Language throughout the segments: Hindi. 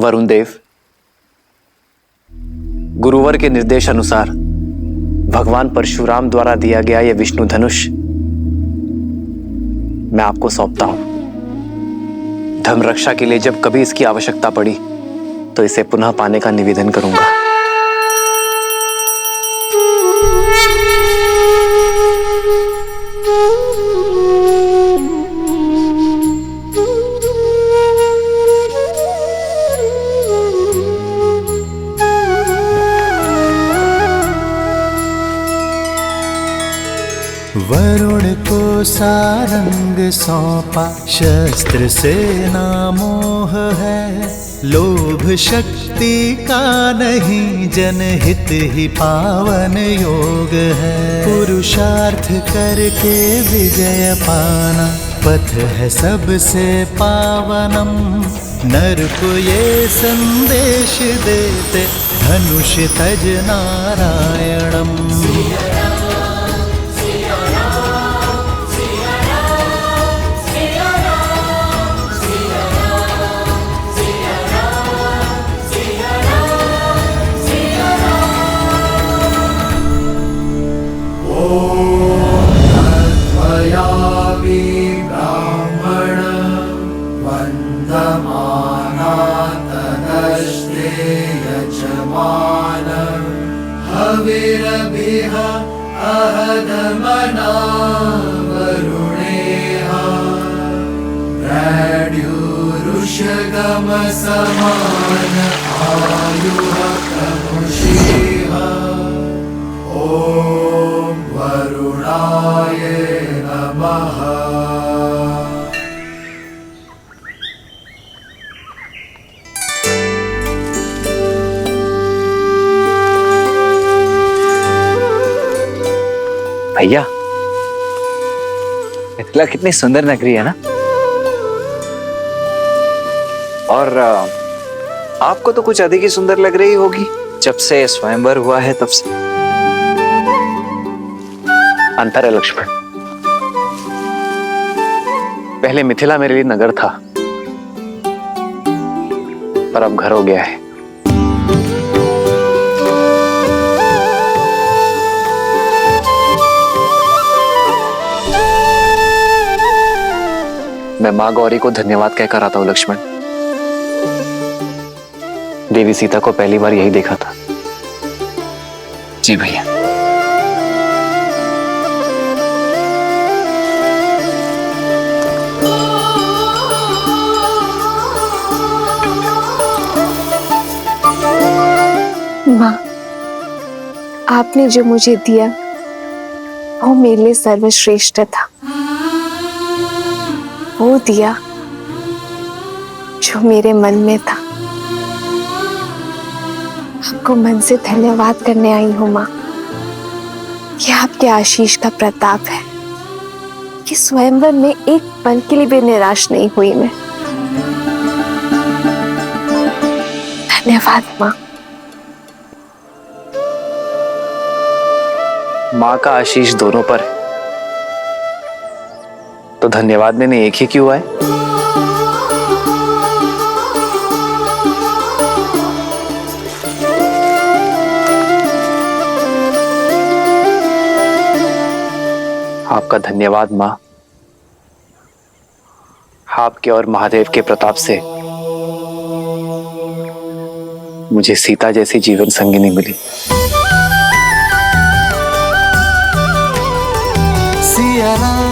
वरुण देव, गुरुवर के निर्देश अनुसार भगवान परशुराम द्वारा दिया गया यह विष्णु धनुष मैं आपको सौंपता हूं। धर्म रक्षा के लिए जब कभी इसकी आवश्यकता पड़ी तो इसे पुनः पाने का निवेदन करूंगा। वरुण को सारंग सौंपा, शस्त्र से ना मोह है। लोभ शक्ति का नहीं, जनहित ही पावन योग है। पुरुषार्थ करके विजय पाना, पथ है सबसे पावनम। नर को ये संदेश देते, धनुष तज नारायणम। हविरभिः अहदमना वरुणेह प्रड्युरुषगमसमान आयुः प्रमुषेह। ॐ वरुणाय नमः। भैया, मिथिला कितनी सुंदर नगरी है ना। और आपको तो कुछ अधिक ही सुंदर लग रही होगी जब से स्वयंवर हुआ है तब से। अंतर है लक्ष्मण, पहले मिथिला मेरे लिए नगर था, पर अब घर हो गया है। मैं माँ गौरी को धन्यवाद कहकर आता हूं लक्ष्मण। देवी सीता को पहली बार यही देखा था। जी भैया। माँ, आपने जो मुझे दिया वो मेरे लिए सर्वश्रेष्ठ था। वो दिया जो मेरे मन में था। आपको मन से धन्यवाद करने आई हूँ माँ। ये आपके आशीष का प्रताप है कि स्वयंवर में एक पल के लिए भी निराश नहीं हुई मैं। धन्यवाद माँ। माँ का आशीष दोनों पर है, तो धन्यवाद देने एक ही क्यों आए। आपका धन्यवाद माँ। आपके और महादेव के प्रताप से मुझे सीता जैसी जीवन संगिनी मिली। सिया राम,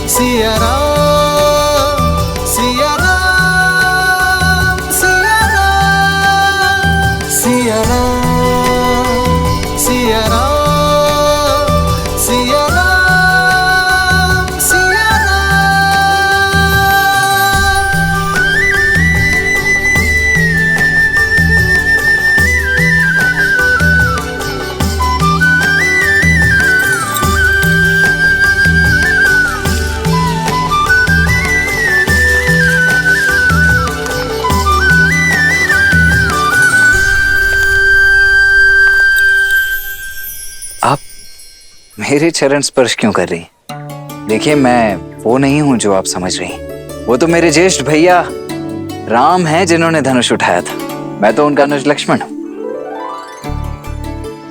सिया राम, सिया राम, सिया राम, सिया राम, सिया राम, सिया राम, सिया मेरे चरण स्पर्श क्यों कर रही? देखिए, मैं वो नहीं हूं जो आप समझ रही हैं। वो तो मेरे ज्येष्ठ भैया राम है जिन्होंने धनुष उठाया था, मैं तो उनका अनुज लक्ष्मण हूँ।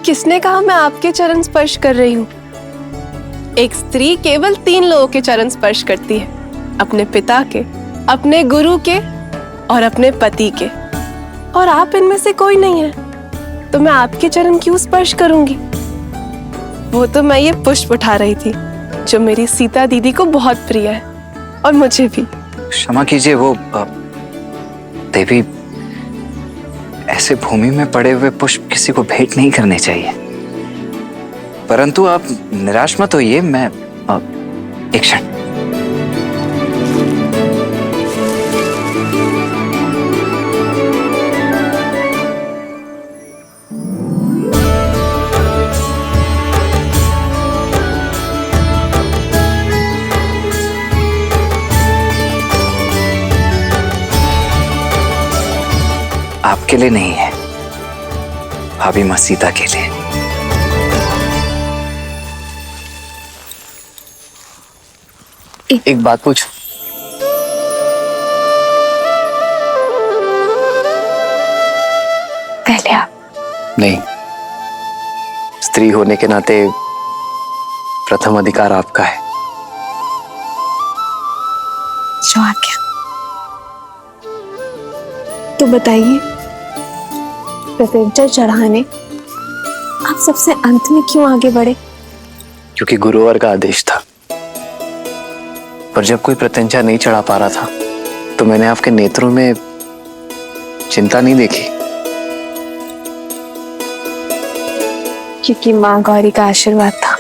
किसने कहा मैं आपके चरण स्पर्श कर रही हूँ? एक स्त्री केवल 3 लोगों के चरण स्पर्श करती है, अपने पिता के, अपने गुरु के और अपने पति के। और आप इनमें से कोई नहीं है, तो मैं आपके चरण क्यों स्पर्श करूंगी? वो तो मैं ये पुष्प उठा रही थी जो मेरी सीता दीदी को बहुत प्रिय है और मुझे भी। क्षमा कीजिए, वो देवी, ऐसे भूमि में पड़े हुए पुष्प किसी को भेंट नहीं करने चाहिए। परंतु आप निराश मत होइए, मैं एक क्षण। आपके लिए नहीं है, भाभी मां सीता के लिए। एक बात पूछ। पहले आप। नहीं, स्त्री होने के नाते प्रथम अधिकार आपका है। जो आज्ञा। तो बताइए, प्रत्यंचा चढ़ाने आप सबसे अंत में क्यों आगे बढ़े? क्योंकि गुरुवर का आदेश था। पर जब कोई प्रत्यंचा नहीं चढ़ा पा रहा था तो मैंने आपके नेत्रों में चिंता नहीं देखी। क्योंकि माँ गौरी का आशीर्वाद था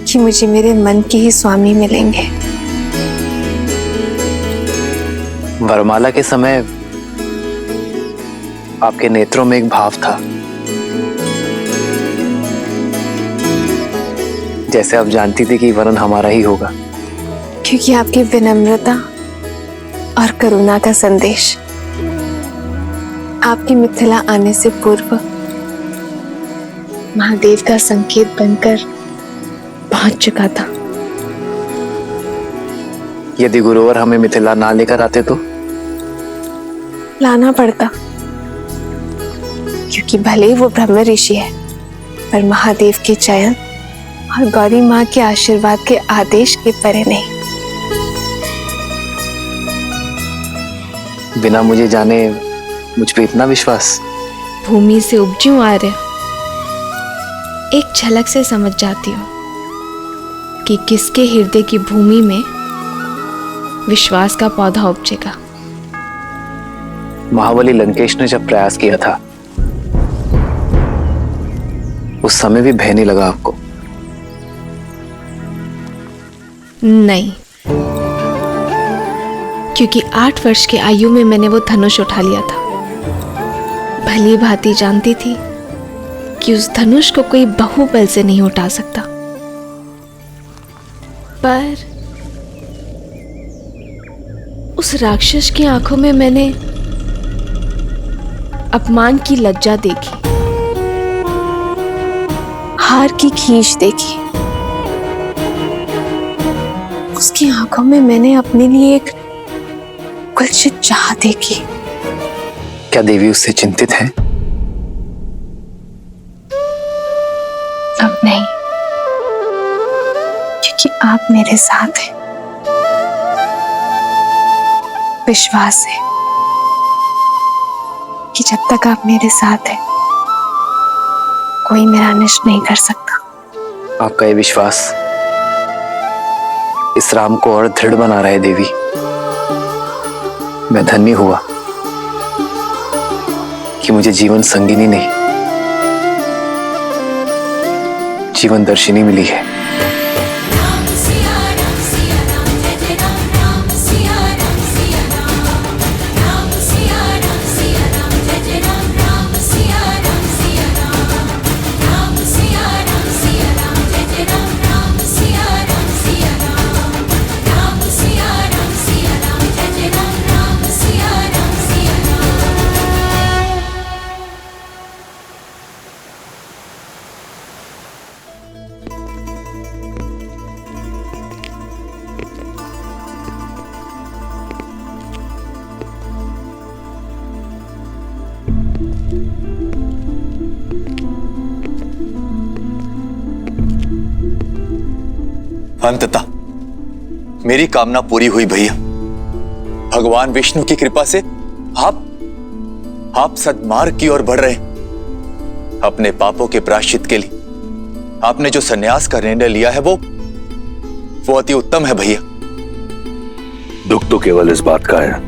कि मुझे मेरे मन के ही स्वामी मिलेंगे। वरमाला के समय आपके नेत्रों में एक भाव था, जैसे आप जानती थी कि वरन हमारा ही होगा। क्योंकि आपकी विनम्रता और करुणा का संदेश आपकी मिथिला आने से पूर्व महादेव का संकेत बनकर पहुंच चुका था। यदि गुरुवर हमें मिथिला ना लेकर आते तो लाना पड़ता, क्योंकि भले ही वो ब्रह्म ऋषि है, पर महादेव के चयन और गौरी माँ के आशीर्वाद के आदेश के परे नहीं। बिना मुझे जाने मुझ पे इतना विश्वास? भूमि से उपजूं आर्य, एक झलक से समझ जाती हूँ कि किसके हृदय की भूमि में विश्वास का पौधा उपजेगा। महाबली लंकेश ने जब प्रयास किया था उस समय भी भय नहीं लगा आपको? नहीं, क्योंकि 8 वर्ष की आयु में मैंने वो धनुष उठा लिया था। भली भांति जानती थी कि उस धनुष को कोई बाहुबल से नहीं उठा सकता। पर उस राक्षस की आंखों में मैंने अपमान की लज्जा देखी, हार की खींच देखी। उसकी आंखों में मैंने अपने लिए एक कुलसित चाह देखी। क्या देवी उससे चिंतित है? अब नहीं, क्योंकि आप मेरे साथ हैं। विश्वास है कि जब तक आप मेरे साथ हैं कोई मेरा नष्ट नहीं कर सकता। आपका ये विश्वास इस राम को और दृढ़ बना रहा है देवी। मैं धन्य हुआ कि मुझे जीवन संगिनी नहीं, जीवन दर्शिनी मिली है। अंततः मेरी कामना पूरी हुई भैया। भगवान विष्णु की कृपा से आप सद्मार्ग की ओर बढ़ रहे हैं। अपने पापों के प्रायश्चित के लिए आपने जो संन्यास का निर्णय लिया है वो अति उत्तम है भैया। दुख तो केवल इस बात का है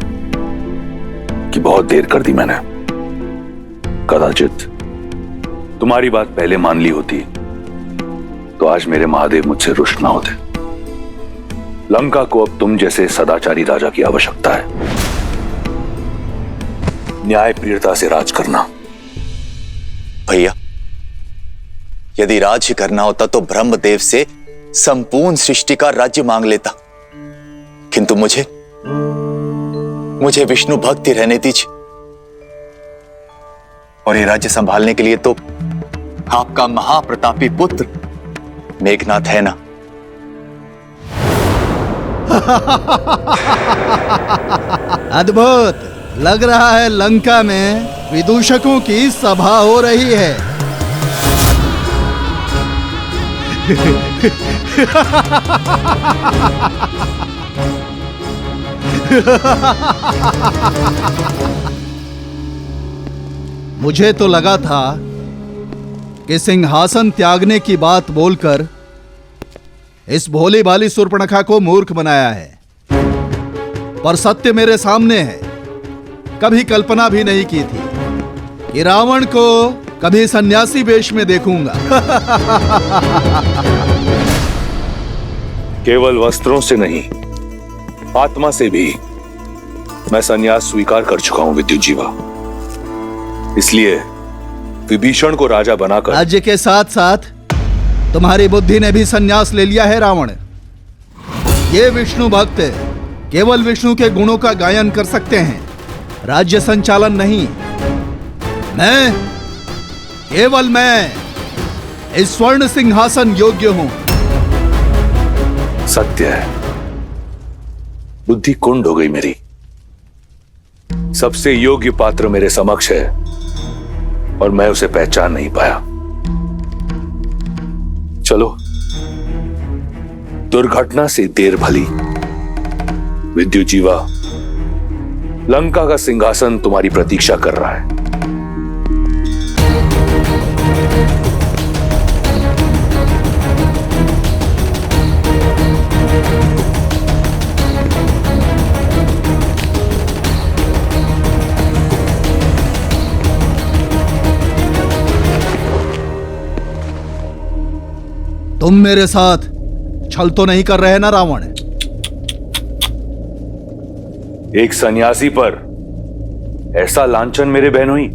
कि बहुत देर कर दी मैंने। कदाचित तुम्हारी बात पहले मान ली होती तो आज मेरे महादेव मुझसे रुष्ट ना होते। लंका को अब तुम जैसे सदाचारी राजा की आवश्यकता है। न्याय प्रियता से राज करना। भैया, यदि राज ही करना होता तो ब्रह्मदेव से संपूर्ण सृष्टि का राज्य मांग लेता, किंतु मुझे विष्णु भक्ति रहने दीजिए। और ये राज्य संभालने के लिए तो आपका महाप्रतापी पुत्र मेघनाथ है ना। अद्भुत लग रहा है, लंका में विदूषकों की सभा हो रही है। मुझे तो लगा था कि सिंहासन त्यागने की बात बोलकर इस भोली भाली शूर्पणखा को मूर्ख बनाया है, पर सत्य मेरे सामने है। कभी कल्पना भी नहीं की थी कि रावण को कभी सन्यासी वेश में देखूंगा। केवल वस्त्रों से नहीं, आत्मा से भी मैं संन्यास स्वीकार कर चुका हूं विद्युत जीवा। इसलिए विभीषण को राजा बनाकर राज्य के साथ साथ तुम्हारी बुद्धि ने भी संन्यास ले लिया है रावण। ये विष्णु भक्त केवल विष्णु के गुणों का गायन कर सकते हैं, राज्य संचालन नहीं। केवल मैं इस स्वर्ण सिंहासन योग्य हूं। सत्य है, बुद्धि कुंड हो गई मेरी। सबसे योग्य पात्र मेरे समक्ष है और मैं उसे पहचान नहीं पाया। चलो, दुर्घटना से देर भली। विद्युत जीवा, लंका का सिंहासन तुम्हारी प्रतीक्षा कर रहा है। तुम मेरे साथ छल तो नहीं कर रहे ना रावण? एक सन्यासी पर ऐसा लांछन मेरे बहनोई।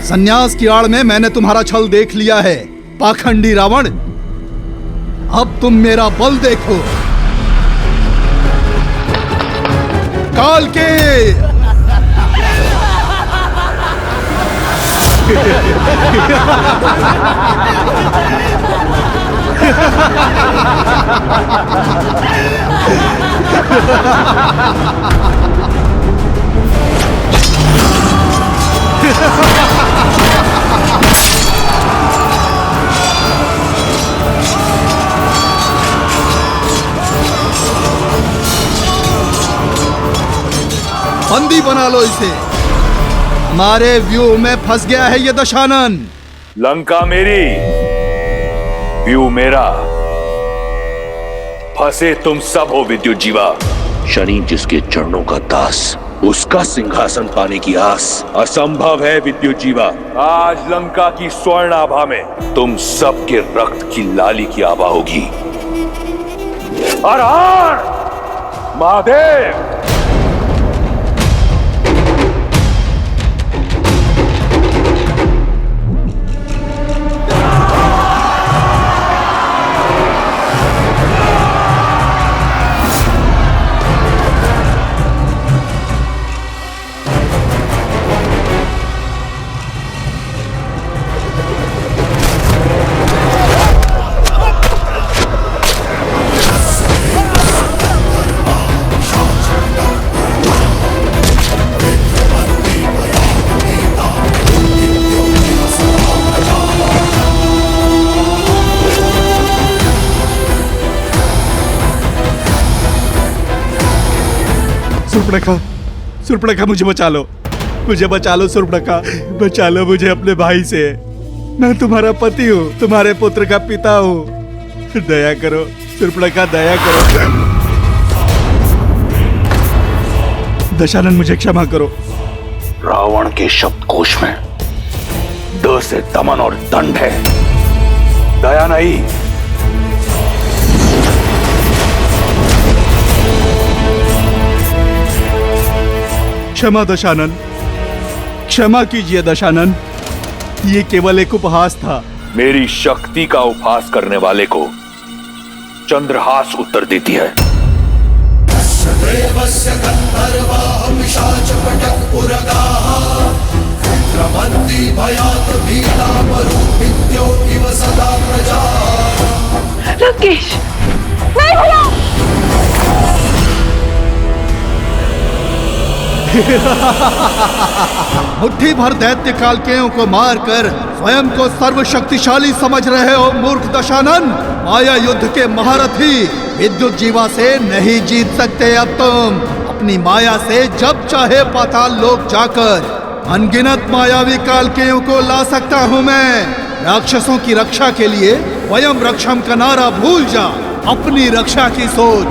सन्यास की आड़ में मैंने तुम्हारा छल देख लिया है, पाखंडी रावण। अब तुम मेरा बल देखो। काल के बंदी बना लो इसे। हमारे व्यू में फंस गया है ये दशानन। लंका मेरी, व्यू मेरा, फंसे तुम सब हो विद्युत जीवा। शनि जिसके चरणों का दास, उसका सिंहासन पाने की आस असंभव है विद्युत जीवा। आज लंका की स्वर्ण आभा में तुम सबके रक्त की लाली की आभा होगी। हर हर महादेव। सुर्पणखा, सुर्पणखा मुझे बचा लो, मुझे बचा लो सुर्पणखा, बचा लो मुझे अपने भाई से। मैं तुम्हारा पति हूँ, तुम्हारे पुत्र का पिता हूँ। दया करो सुर्पणखा, दया करो। दशानन मुझे क्षमा करो। रावण के शब्दकोश में द से दमन और दंड है, दया नहीं। क्षमा दशानन, क्षमा कीजिए दशानन, ये केवल एक उपहास था। मेरी शक्ति का उपहास करने वाले को चंद्रहास उत्तर देती है। देवस्य गन्धर्वाः पिशाचपटक्पुरगाः विक्रमन्ति भयात् भीता मरुभिद्यो इव सदा प्रजाः। लंकेश, नहीं भैया। मुट्ठी भर दैत्य कालकेयों को मारकर स्वयं को सर्वशक्तिशाली समझ रहे हो मूर्ख दशानन। माया युद्ध के महारथी विद्युत जीवा से नहीं जीत सकते अब तुम। अपनी माया से जब चाहे पाताल लोक जाकर अनगिनत मायावी कालकेयों को ला सकता हूँ मैं। राक्षसों की रक्षा के लिए वयम रक्षम का नारा भूल जा, अपनी रक्षा की सोच।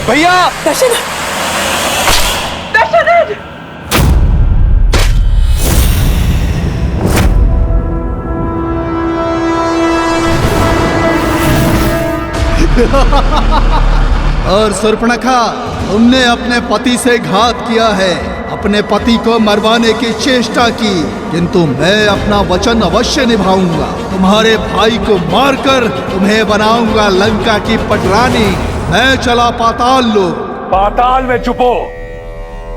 भैया, दशानन, दशानन। और सुर्पणखा, तुमने अपने पति से घात किया है, अपने पति को मरवाने की चेष्टा की, किंतु मैं अपना वचन अवश्य निभाऊंगा। तुम्हारे भाई को मारकर तुम्हें बनाऊंगा लंका की पटरानी। मैं चला पाताल लोक। पाताल में छुपो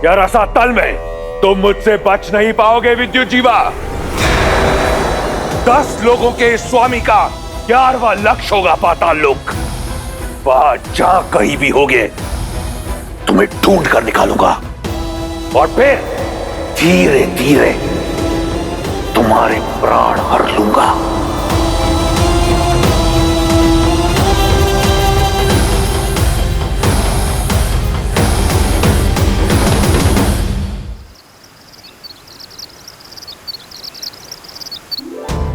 या रसातल में, तुम मुझसे बच नहीं पाओगे विद्युत जीवा। 10 लोगों के स्वामी का 11वां लक्ष्य होगा पाताल लोक। वहां जहां कहीं भी होगे तुम्हें ढूंढ कर निकालूंगा और फिर धीरे धीरे तुम्हारे प्राण हर लूंगा।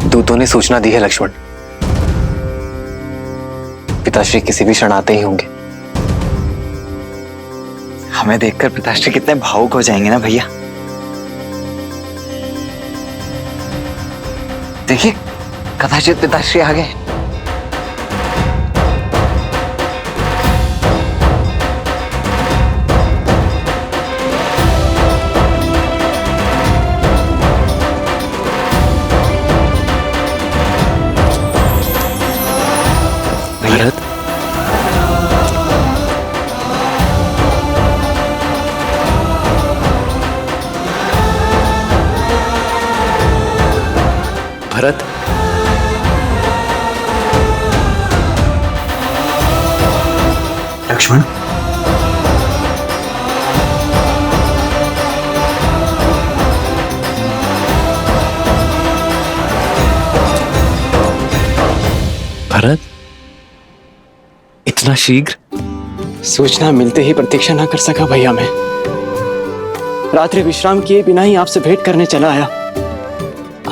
दूतों ने सूचना दी है लक्ष्मण, पिताश्री किसी भी क्षण आते ही होंगे। हमें देखकर पिताश्री कितने भावुक हो जाएंगे ना भैया। देखिए, कदाचित पिताश्री आ गए। भरत, भरत, लक्ष्मण, भरत, इतना शीघ्र? सूचना मिलते ही प्रतीक्षा न कर सका भैया मैं। रात्रि विश्राम किए बिना ही आपसे भेंट करने चला आया।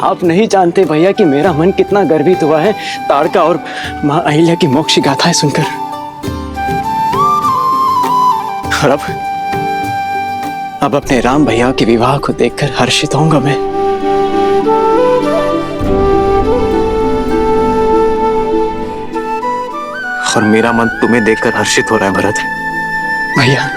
आप नहीं जानते भैया कि मेरा मन कितना गर्वित हुआ है ताड़का और मां अहिल्या की मोक्ष गाथाएं सुनकर। और अब अपने राम भैया के विवाह को देखकर हर्षित होऊंगा मैं। और मेरा मन तुम्हें देखकर हर्षित हो रहा है भरत। भैया,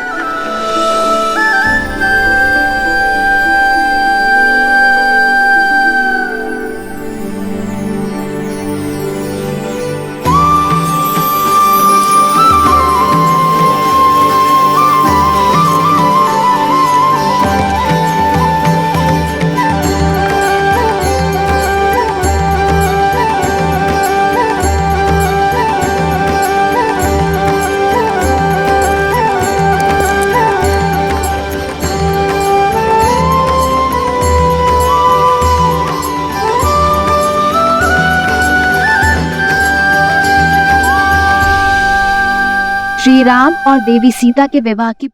श्री राम और देवी सीता के विवाह की